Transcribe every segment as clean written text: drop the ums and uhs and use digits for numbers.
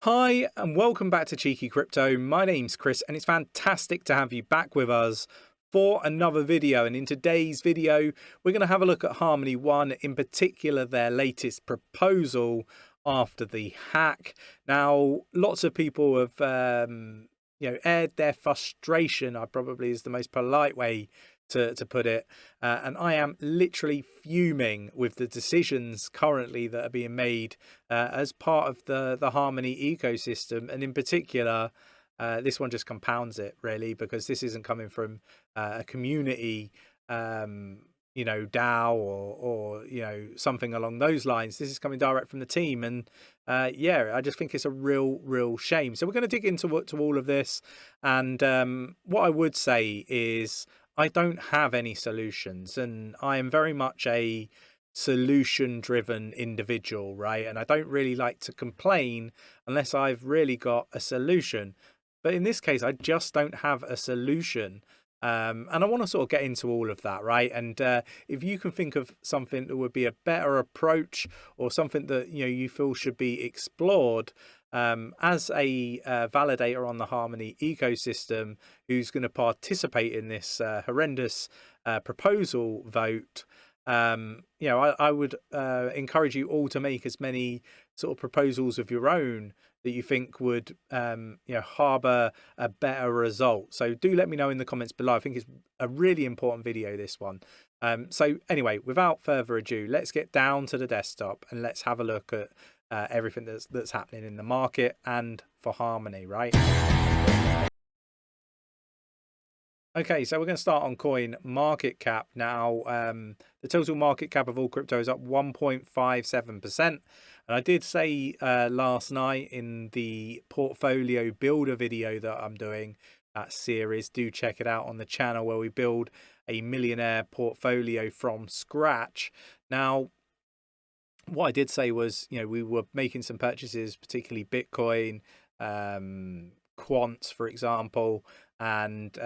Hi, and welcome back to Cheeky Crypto. My name's Chris, and it's fantastic to have you back with us for another video. And in today's video, we're going to have a look at Harmony One, in particular their latest proposal after the hack. Now, lots of people have aired their frustration, I probably is the most polite way to put it, and I am literally fuming with the decisions currently that are being made as part of the Harmony ecosystem, and in particular this one just compounds it really, because this isn't coming from a community DAO or something along those lines. This is coming direct from the team, and yeah, I just think it's a real shame. So we're going to dig into all of this, and what I would say is I don't have any solutions, and I am very much a solution driven individual, right? And I don't really like to complain unless I've really got a solution. But in this case, I just don't have a solution. And I want to sort of get into all of that, right? And if you can think of something that would be a better approach, or something that you feel should be explored, as a validator on the Harmony ecosystem who's going to participate in this horrendous proposal vote, I would encourage you all to make as many sort of proposals of your own that you think would harbour a better result. So do let me know in the comments below. I think it's a really important video, this one. So anyway, without further ado, let's get down to the desktop and let's have a look at everything that's happening in the market and for Harmony, right? Okay, so we're going to start on coin market cap now. The total market cap of all crypto is up 1.57%. And I did say last night in the portfolio builder video that I'm doing, that series, do check it out on the channel, where we build a millionaire portfolio from scratch. Now, what I did say was, we were making some purchases, particularly Bitcoin, quants, for example, and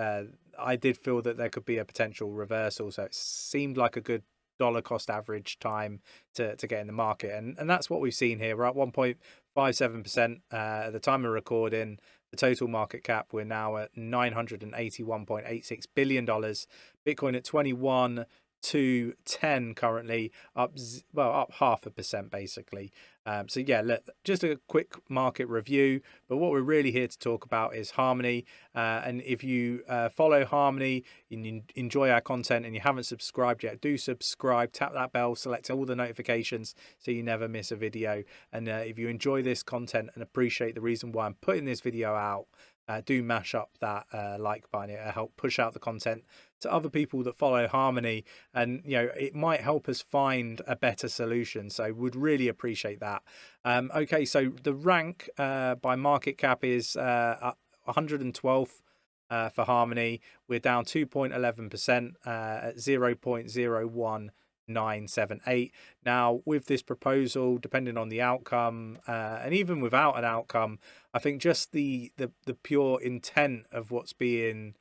I did feel that there could be a potential reversal. So it seemed like a good dollar cost average time to get in the market, and that's what we've seen here. We're at 1.57% at the time of recording. The total market cap, we're now at $981.86 billion. Bitcoin at 21,210 currently, up 0.5% basically. So yeah, just a quick market review, but what we're really here to talk about is Harmony. And if you follow Harmony and you enjoy our content and you haven't subscribed yet, do subscribe, tap that bell, select all the notifications so you never miss a video. And if you enjoy this content and appreciate the reason why I'm putting this video out, do mash up that like button. It'll help push out the content to other people that follow Harmony, and it might help us find a better solution. So would really appreciate that. Okay, so the rank by market cap is 112th for Harmony. We're down 2.11% at 0.01978. Now, with this proposal, depending on the outcome, and even without an outcome, I think just the pure intent of what's being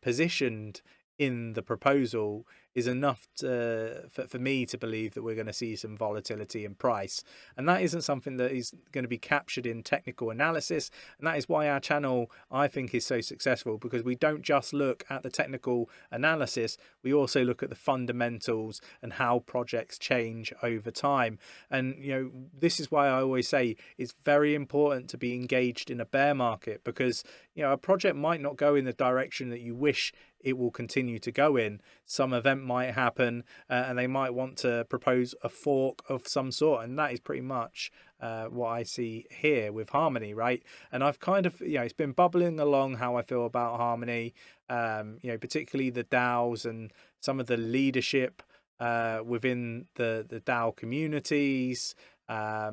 positioned in the proposal is enough for me to believe that we're going to see some volatility in price. And that isn't something that is going to be captured in technical analysis. And that is why our channel, I think, is so successful, because we don't just look at the technical analysis, we also look at the fundamentals and how projects change over time. And this is why I always say it's very important to be engaged in a bear market, because a project might not go in the direction that you wish it will continue to go in. Some event might happen, and they might want to propose a fork of some sort, and that is pretty much what I see here with Harmony, right? And I've kind of it's been bubbling along how I feel about Harmony, particularly the DAOs and some of the leadership within the DAO communities. I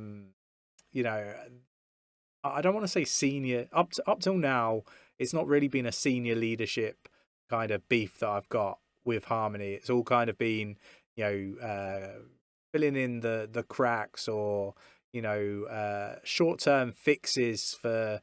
don't want to say senior, up till now it's not really been a senior leadership kind of beef that I've got with Harmony. It's all kind of been filling in the cracks, or short-term fixes for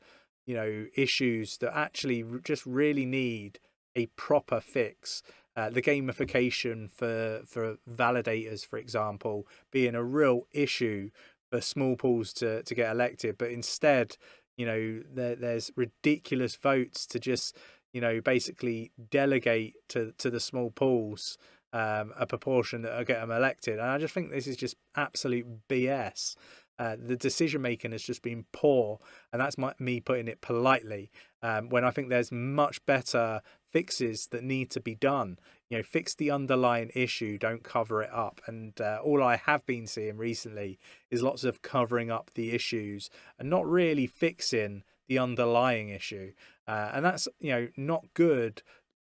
issues that actually just really need a proper fix. The gamification for validators, for example, being a real issue for small pools to get elected, but instead, you know, there's ridiculous votes to just, you know, basically delegate to the small pools a proportion that will get them elected. And I just think this is just absolute BS. The decision making has just been poor, and that's me putting it politely. When I think there's much better fixes that need to be done. You know, fix the underlying issue, don't cover it up. And all I have been seeing recently is lots of covering up the issues and not really fixing the underlying issue. And that's, you know, not good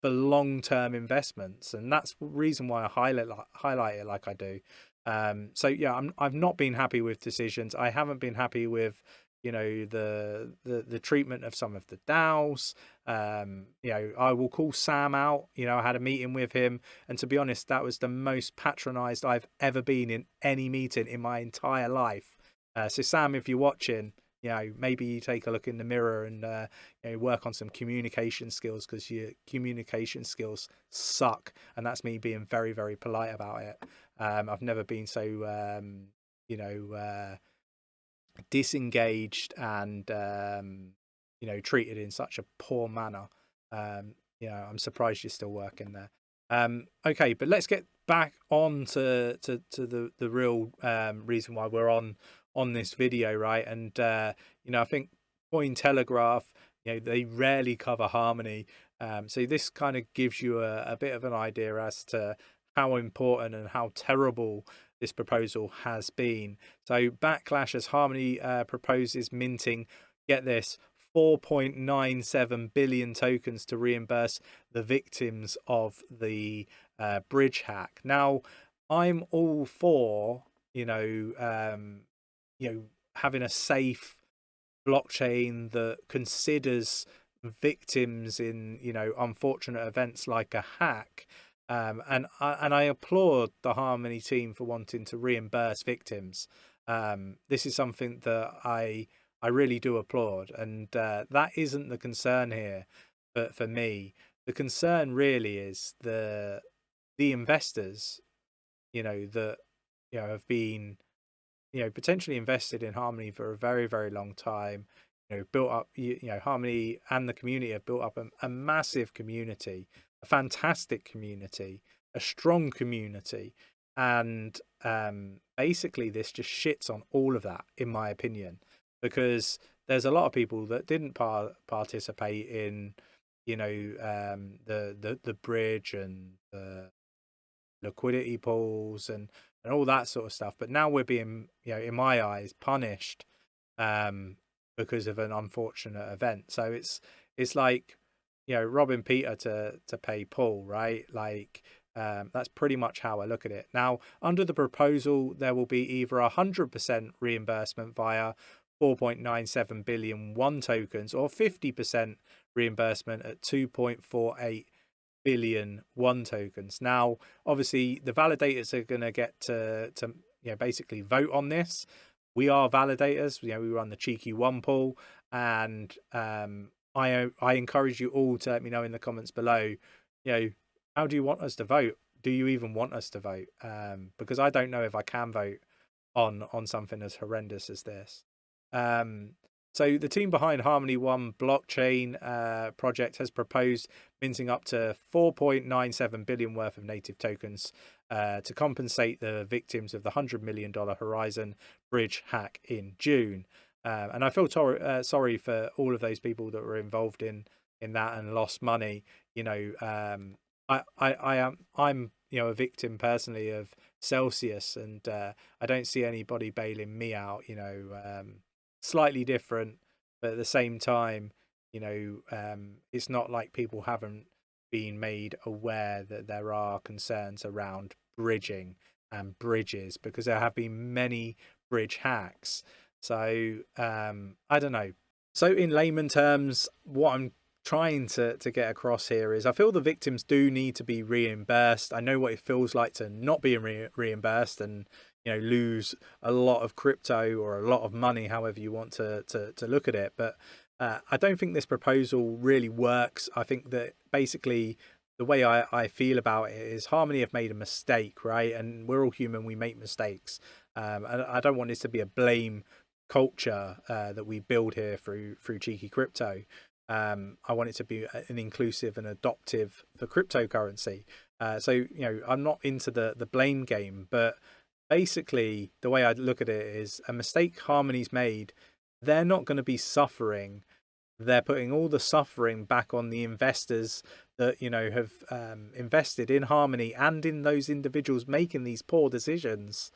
for long-term investments, and that's the reason why I highlight it like I do. So yeah, I've not been happy with decisions. I haven't been happy with, you know, the treatment of some of the DAOs. You know, I will call Sam out. You know, I had a meeting with him, and to be honest, that was the most patronized I've ever been in any meeting in my entire life. So Sam, if you're watching, you know, maybe you take a look in the mirror and you know, work on some communication skills, because your communication skills suck, and that's me being very, very polite about it. I've never been so you know, disengaged and you know, treated in such a poor manner. You know, I'm surprised you're still working there. Okay, but let's get back on to the real reason why we're on this video, right? And you know, I think Cointelegraph, you know, they rarely cover Harmony, so this kind of gives you a bit of an idea as to how important and how terrible this proposal has been. So Backlash, as Harmony proposes minting, get this, 4.97 billion tokens to reimburse the victims of the bridge hack. Now, I'm all for, you know, having a safe blockchain that considers victims in, you know, unfortunate events like a hack. And I applaud the Harmony team for wanting to reimburse victims. This is something that I really do applaud, and that isn't the concern here. But for me, the concern really is the investors, you know, that, you know, have been, you know, potentially invested in Harmony for a very, very long time. You know, built up, you know, Harmony and the community have built up a massive community, a fantastic community, a strong community, and basically this just shits on all of that, in my opinion, because there's a lot of people that didn't participate in, you know, the bridge and the liquidity pools and all that sort of stuff, but now we're being, you know, in my eyes, punished because of an unfortunate event. So it's like, you know, robbing Peter to pay Paul, right? Like that's pretty much how I look at it. Now, under the proposal, there will be either 100% reimbursement via 4.97 billion one tokens, or 50% reimbursement at 2.48 billion one tokens. Now, obviously, the validators are going to get to you know, basically vote on this. We are validators. You know, we run the Cheeky One pool, and I encourage you all to let me know in the comments below, you know, how do you want us to vote? Do you even want us to vote? Because I don't know if I can vote on something as horrendous as this. So the team behind Harmony One blockchain project has proposed minting up to 4.97 billion worth of native tokens to compensate the victims of the $100 million Horizon bridge hack in June. And I feel sorry for all of those people that were involved in that and lost money. You know, I'm you know, a victim personally of Celsius, and I don't see anybody bailing me out. You know, slightly different, but at the same time, you know, it's not like people haven't been made aware that there are concerns around bridging and bridges, because there have been many bridge hacks. So I don't know. So in layman terms, what I'm trying to get across here is I feel the victims do need to be reimbursed. I know what it feels like to not be reimbursed and, you know, lose a lot of crypto or a lot of money, however you want to look at it. But I don't think this proposal really works. I think that basically the way I feel about it is Harmony have made a mistake, right? And we're all human, we make mistakes. And I don't want this to be a blame culture that we build here through Cheeky Crypto. I want it to be an inclusive and adoptive for cryptocurrency. So, you know, I'm not into the blame game, but basically the way I look at it is a mistake Harmony's made, they're not going to be suffering. They're putting all the suffering back on the investors that, you know, have invested in Harmony and in those individuals making these poor decisions.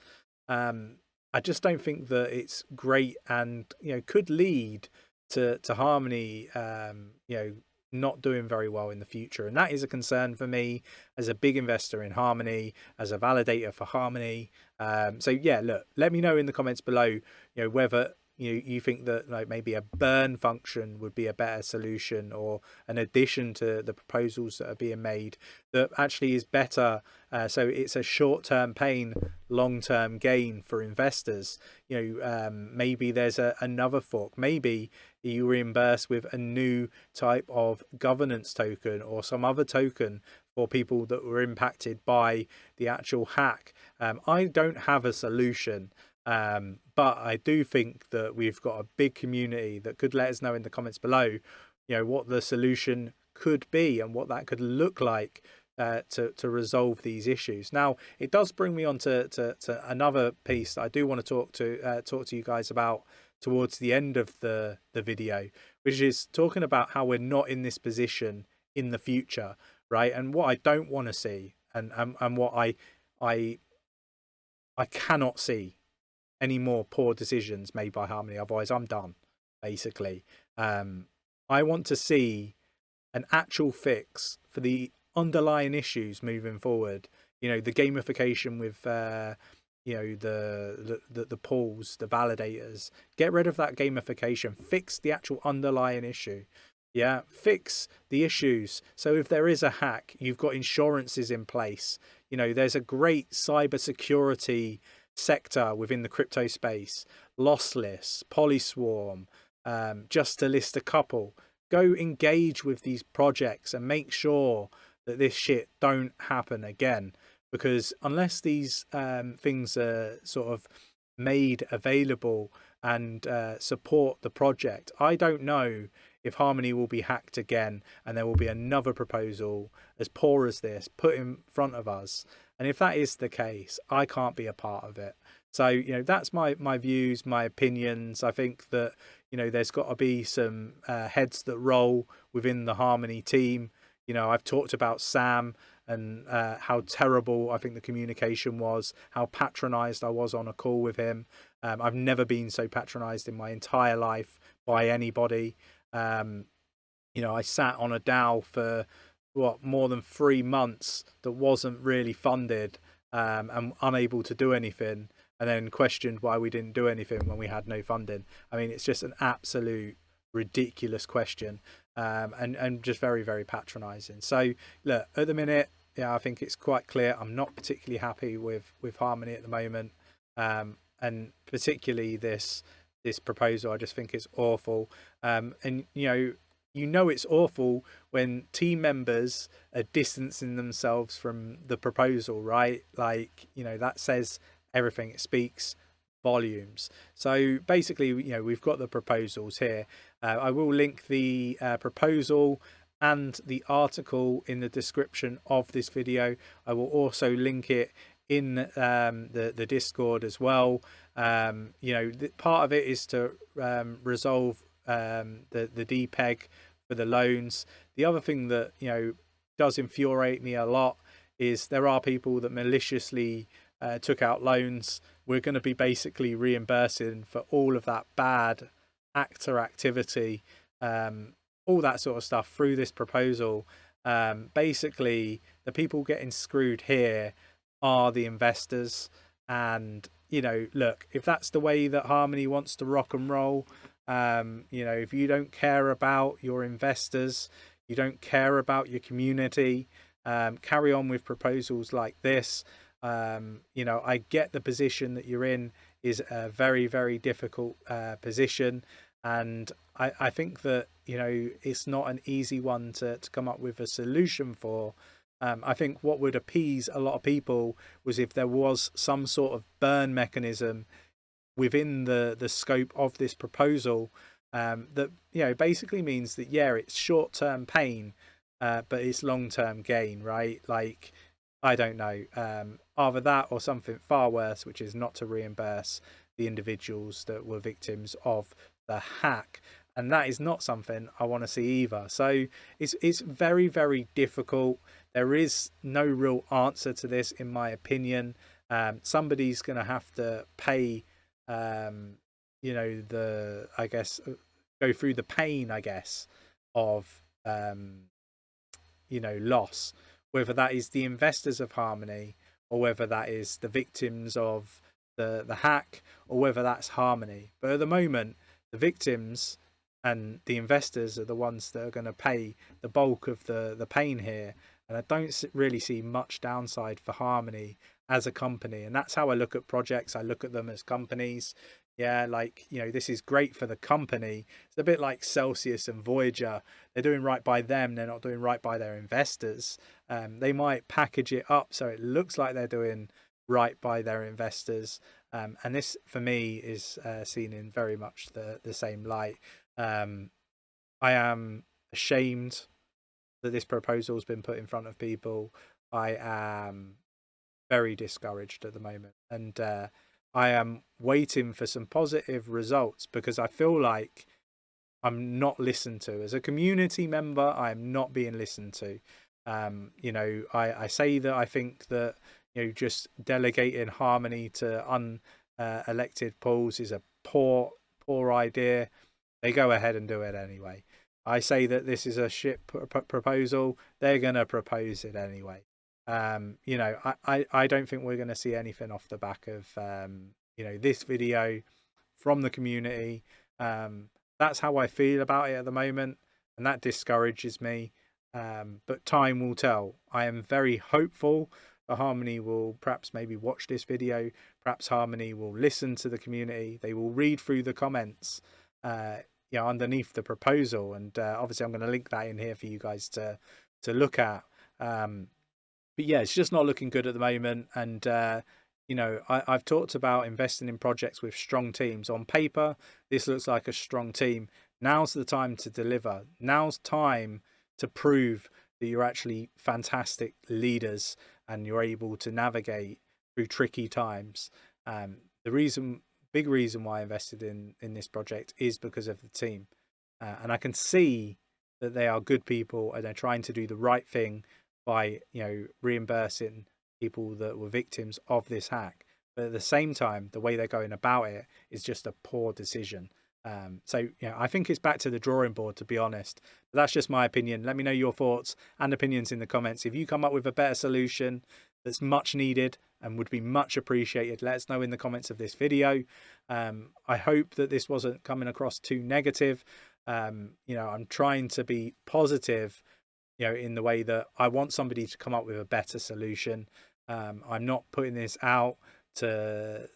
I just don't think that it's great, and, you know, could lead to Harmony, you know, not doing very well in the future. And that is a concern for me as a big investor in Harmony, as a validator for Harmony. So yeah, look, let me know in the comments below, you know, whether you think that, like, maybe a burn function would be a better solution, or an addition to the proposals that are being made that actually is better. So it's a short-term pain, long-term gain for investors. You know, maybe there's another fork. Maybe you reimburse with a new type of governance token or some other token for people that were impacted by the actual hack. I don't have a solution. But I do think that we've got a big community that could let us know in the comments below, you know, what the solution could be and what that could look like to resolve these issues. Now, it does bring me on to another piece that I do want to talk to you guys about towards the end of the video, which is talking about how we're not in this position in the future, right? And what I don't want to see, and what I cannot see any more poor decisions made by Harmony. Otherwise, I'm done, basically. I want to see an actual fix for the underlying issues moving forward. You know, the gamification with, you know, the pools, the validators. Get rid of that gamification. Fix the actual underlying issue. Yeah, fix the issues. So if there is a hack, you've got insurances in place. You know, there's a great cybersecurity sector within the crypto space, lossless, polyswarm, just to list a couple. Go engage with these projects and make sure that this shit don't happen again, because unless these things are sort of made available and support the project, I don't know if Harmony will be hacked again and there will be another proposal as poor as this put in front of us. And if that is the case, I can't be a part of it. So, you know, that's my views, my opinions. I think that, you know, there's got to be some heads that roll within the Harmony team. You know, I've talked about Sam and how terrible I think the communication was, how patronized I was on a call with him. I've never been so patronized in my entire life by anybody. You know, I sat on a DAO for more than 3 months that wasn't really funded, and unable to do anything, and then questioned why we didn't do anything when we had no funding. I mean, it's just an absolute ridiculous question, and just very, very patronizing. So look, at the minute, yeah, I think it's quite clear I'm not particularly happy with Harmony at the moment, and particularly this proposal. I just think it's awful, and you know it's awful when team members are distancing themselves from the proposal, right? Like, you know, that says everything. It speaks volumes. So basically, you know, we've got the proposals here. I will link the proposal and the article in the description of this video. I will also link it in the Discord as well. You know, part of it is to resolve the DPEG for the loans. The other thing that, you know, does infuriate me a lot is there are people that maliciously took out loans. We're going to be basically reimbursing for all of that bad actor activity, all that sort of stuff through this proposal. Basically, the people getting screwed here are the investors. And, you know, look, if that's the way that Harmony wants to rock and roll, you know, if you don't care about your investors, you don't care about your community, carry on with proposals like this. You know, I get the position that you're in is a very, very difficult position, and I think that, you know, it's not an easy one to come up with a solution for. I think what would appease a lot of people was if there was some sort of burn mechanism within the scope of this proposal, that basically means that it's short-term pain, but it's long-term gain, right? Like, I don't know, either that or something far worse, which is not to reimburse the individuals that were victims of the hack. And that is not something I want to see either. So it's very, very difficult. There is no real answer to this, in my opinion. Somebody's going to have to pay, I guess, go through the pain, I guess, of, loss, whether that is the investors of Harmony, or whether that is the victims of the hack, or whether that's Harmony. But at the moment, the victims and the investors are the ones that are going to pay the bulk of the pain here. And I don't really see much downside for Harmony as a company. And that's how I look at projects. I look at them as companies. Yeah, like, this is great for the company. It's a bit like Celsius and Voyager. They're doing right by them. They're not doing right by their investors. They might package it up so it looks like they're doing right by their investors. And this, for me, is seen in very much the same light. I am ashamed that this proposal has been put in front of people. I am very discouraged at the moment, and I am waiting for some positive results, because I feel like I'm not listened to. As a community member, I am not being listened to. I say that I think that just delegating Harmony to unelected pools is a poor idea. They go ahead and do it anyway. I say that this is a shit proposal. They're going to propose it anyway. I don't think we're going to see anything off the back of, this video from the community. That's how I feel about it at the moment, and that discourages me. But time will tell. I am very hopeful that Harmony will perhaps maybe watch this video. Perhaps Harmony will listen to the community. They will read through the comments, underneath the proposal, and obviously I'm going to link that in here for you guys to look at. But yeah, it's just not looking good at the moment. And I've talked about investing in projects with strong teams. On paper, this looks like a strong team. Now's the time to deliver. Now's time to prove that you're actually fantastic leaders and you're able to navigate through tricky times. Big reason why I invested in this project is because of the team, and I can see that they are good people and they're trying to do the right thing by reimbursing people that were victims of this hack. But at the same time, the way they're going about it is just a poor decision. I think it's back to the drawing board, to be honest. But that's just my opinion. Let me know your thoughts and opinions in the comments. If you come up with a better solution that's much needed and would be much appreciated, let us know in the comments of this video. I hope that this wasn't coming across too negative. I'm trying to be positive, in the way that I want somebody to come up with a better solution. I'm not putting this out to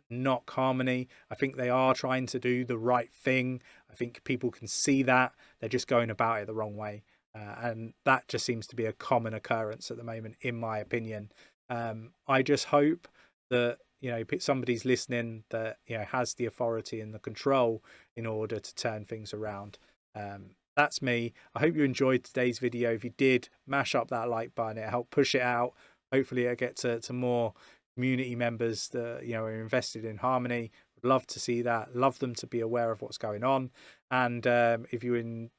knock Harmony. I think they are trying to do the right thing. I think people can see that. They're just going about it the wrong way. And that just seems to be a common occurrence at the moment, in my opinion. I just hope that somebody's listening that has the authority and the control in order to turn things around. That's me. I hope you enjoyed today's video. If you did, mash up that like button. It helped push it out. Hopefully it'll get to more community members that are invested in Harmony. Would love to see that. Love them to be aware of what's going on. And if you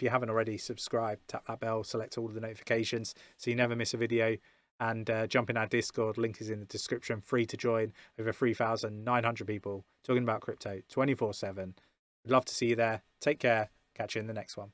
haven't already, subscribe, tap that bell, select all of the notifications so you never miss a video. And jump in our Discord. Link is in the description. Free to join. Over 3,900 people talking about crypto 24/7. Would love to see you there. Take care. Catch you in the next one.